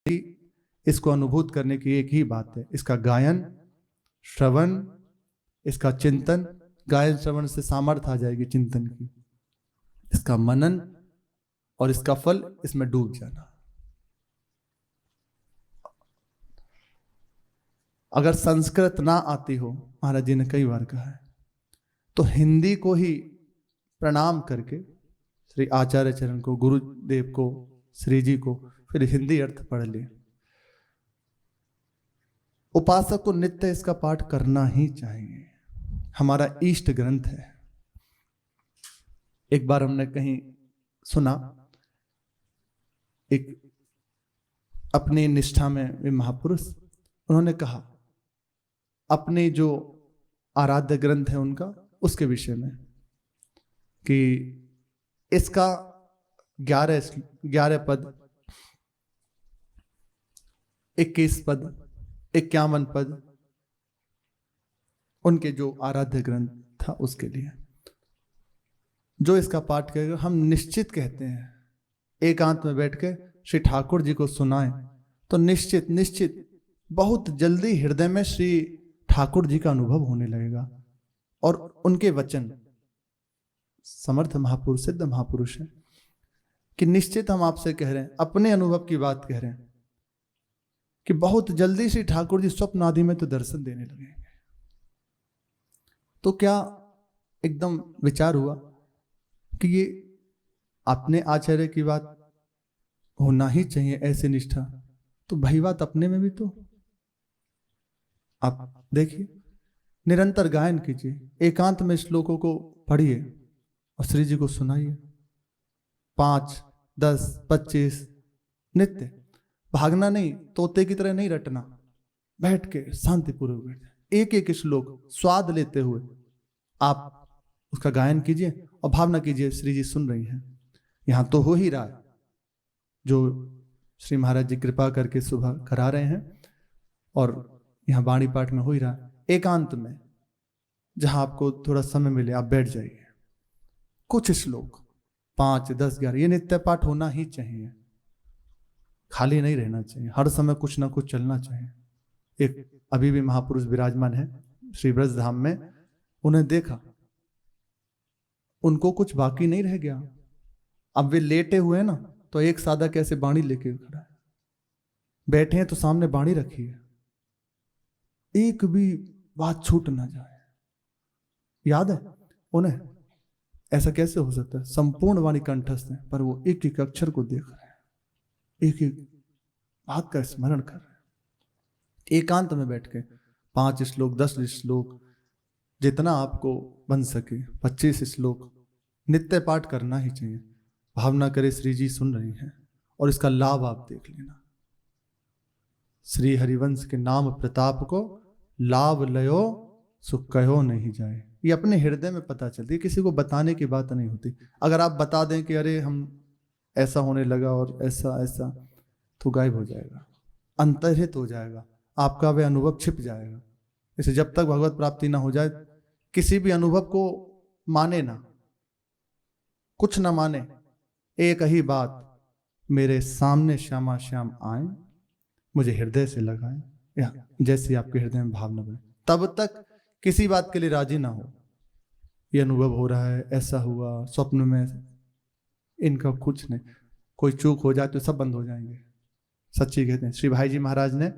इसको अनुभूत करने की एक ही बात है, इसका गायन, श्रवण, इसका चिंतन। गायन श्रवण से सामर्थ्य आ जाएगी चिंतन की, इसका मनन और इसका फल इसमें डूब जाना। अगर संस्कृत ना आती हो, महाराज जी ने कई बार कहा है, तो हिंदी को ही प्रणाम करके श्री आचार्य चरण को, गुरुदेव को, श्री जी को फिर हिंदी अर्थ पढ़ ले। उपासक को नित्य इसका पाठ करना ही चाहिए, हमारा इष्ट ग्रंथ है। एक बार हमने कहीं सुना, एक अपनी निष्ठा में वे महापुरुष, उन्होंने कहा अपने जो आराध्य ग्रंथ है उनका, उसके विषय में कि इसका 11 पद, 21 पद, 51 पद उनके जो आराध्य ग्रंथ था उसके लिए जो इसका पाठ करेगा, हम निश्चित कहते हैं एकांत में बैठ के श्री ठाकुर जी को सुनाएं तो निश्चित बहुत जल्दी हृदय में श्री ठाकुर जी का अनुभव होने लगेगा। और उनके वचन समर्थ महापुरुष, सिद्ध महापुरुष है कि निश्चित हम आपसे कह रहे हैं, अपने अनुभव की बात कह रहे हैं कि बहुत जल्दी श्री ठाकुर जी स्वप्न आदि में तो दर्शन देने लगेंगे। तो क्या एकदम विचार हुआ कि ये अपने आचार्य की बात होना ही चाहिए, ऐसे निष्ठा, तो भाई बात अपने में भी तो आप देखिए, निरंतर गायन कीजिए, एकांत में श्लोकों को पढ़िए और श्री जी को सुनाइए। 5, 10, 25 नित्य, भागना नहीं, तोते की तरह नहीं रटना, बैठ के शांतिपूर्वक बैठ, एक एक श्लोक स्वाद लेते हुए आप उसका गायन कीजिए और भावना कीजिए श्री जी सुन रही हैं। यहां तो हो ही रहा है जो श्री महाराज जी कृपा करके सुबह करा रहे हैं, और यहाँ वाणी पाठ में हो ही रहा है। एकांत में जहां आपको थोड़ा समय मिले आप बैठ जाइए, कुछ श्लोक 5, 10, 11 ये नित्य पाठ होना ही चाहिए, खाली नहीं रहना चाहिए, हर समय कुछ ना कुछ चलना चाहिए। एक अभी भी महापुरुष विराजमान है श्री ब्रज धाम में, उन्हें देखा, उनको कुछ बाकी नहीं रह गया। अब वे लेटे हुए हैं ना, तो एक साधक ऐसे बाणी लेके खड़ा है, बैठे हैं तो सामने बाणी रखी है, एक भी बात छूट ना जाए। याद है उन्हें, ऐसा कैसे हो सकता है? संपूर्ण वाणी कंठस्थ है, पर वो एक एक अक्षर को देख रहे हैं, एक एक बात का स्मरण कर रहे हैं। एकांत में बैठ के 5 श्लोक, 10 श्लोक, जितना आपको बन सके 25 श्लोक नित्य पाठ करना ही चाहिए। भावना करे श्री जी सुन रही हैं और इसका लाभ आप देख लेना। श्री हरिवंश के नाम प्रताप को लाभ लयो सुख कहो नहीं जाए, ये अपने हृदय में पता चलती है, किसी को बताने की बात नहीं होती। अगर आप बता दें कि अरे हम ऐसा होने लगा और ऐसा ऐसा, तो गायब हो जाएगा, अंतर्हित हो जाएगा, आपका वह अनुभव छिप जाएगा। इसे जब तक भगवत प्राप्ति ना हो जाए, किसी भी अनुभव को माने ना, कुछ ना माने, एक ही बात, मेरे सामने श्यामा श्याम आए, मुझे हृदय से लगाए, या जैसे आपके हृदय में भावना बने, तब तक किसी बात के लिए राजी ना हो। ये अनुभव हो रहा है, ऐसा हुआ स्वप्न में, इनका कुछ नहीं, कोई चूक हो जाए तो सब बंद हो जाएंगे। सच्ची कहते हैं। श्री भाई जी महाराज ने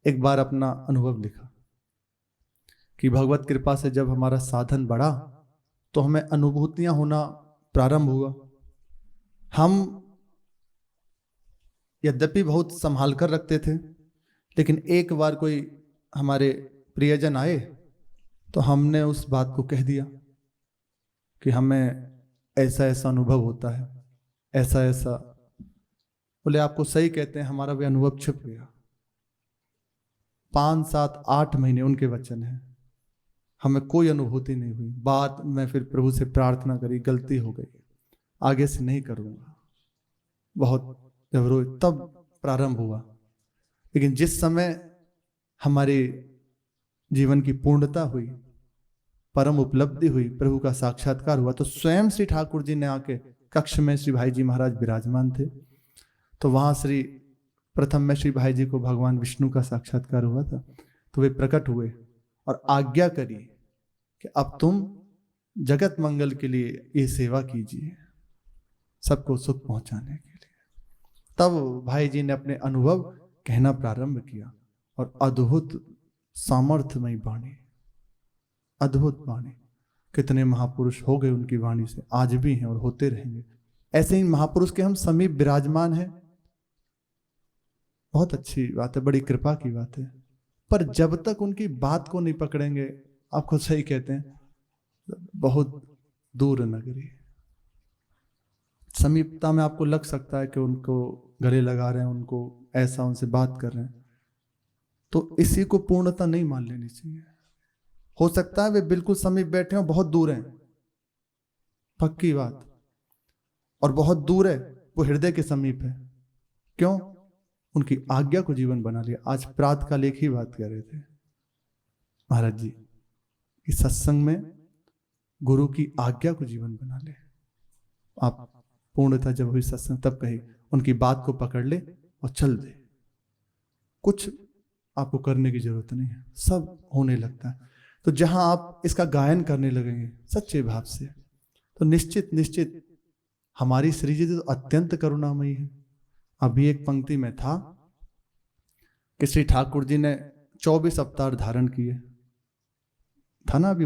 एक बार अपना अनुभव लिखा कि भगवत कृपा से जब हमारा साधन बढ़ा तो हमें अनुभूतियां होना प्रारंभ हुआ। हम यद्यपि बहुत संभाल कर रखते थे, लेकिन एक बार कोई हमारे प्रियजन आए तो हमने उस बात को कह दिया कि हमें ऐसा ऐसा अनुभव होता है, ऐसा ऐसा। बोले आपको सही कहते हैं, हमारा भी अनुभव छिप गया। 5, 7, 8 महीने उनके वचन हैं, हमें कोई अनुभूति नहीं हुई। बाद में फिर प्रभु से प्रार्थना करी, गलती हो गई, आगे से नहीं करूंगा। बहुत जब रोए तब प्रारंभ हुआ। लेकिन जिस समय हमारे जीवन की पूर्णता हुई, परम उपलब्धि हुई, प्रभु का साक्षात्कार हुआ, तो स्वयं श्री ठाकुर जी ने आके कक्ष में श्री भाई जी महाराज विराजमान थे, तो वहां श्री प्रथम में श्री भाई जी को भगवान विष्णु का साक्षात्कार हुआ था, तो वे प्रकट हुए और आज्ञा करी कि अब तुम जगत मंगल के लिए ये सेवा कीजिए, सबको सुख पहुंचाने के लिए। तब भाई जी ने अपने अनुभव कहना प्रारंभ किया और अद्भुत सामर्थ्यमयी वाणी, अद्भुत वाणी। कितने महापुरुष हो गए उनकी वाणी से, आज भी हैं और होते रहेंगे। ऐसे ही महापुरुष के हम समीप विराजमान हैं, बहुत अच्छी बात है, बड़ी कृपा की बात है। पर जब तक उनकी बात को नहीं पकड़ेंगे, आप खुद सही कहते हैं, बहुत दूर नगरी। समीपता में आपको लग सकता है कि उनको गले लगा रहे हैं, उनको ऐसा उनसे बात कर रहे हैं, तो इसी को पूर्णता नहीं मान लेनी चाहिए। हो सकता है वे बिल्कुल समीप बैठे हो, बहुत दूर हैं, पक्की बात, और बहुत दूर है वो हृदय के समीप है। क्यों? उनकी आज्ञा को जीवन बना लिया। आज प्रातः काल एक ही बात कह रहे थे महाराज जी कि सत्संग में गुरु की आज्ञा को जीवन बना ले। आप पूर्णता जब हुई सत्संग तब कही उनकी बात को पकड़ ले और चल दे, कुछ आपको करने की जरूरत नहीं है, सब होने लगता है। तो जहां आप इसका गायन करने लगेंगे सच्चे भाव से, तो निश्चित हमारी श्री जी तो अत्यंत करुणामयी है। अभी एक पंक्ति में था कि श्री ठाकुर जी ने 24 अवतार धारण किए, था ना अभी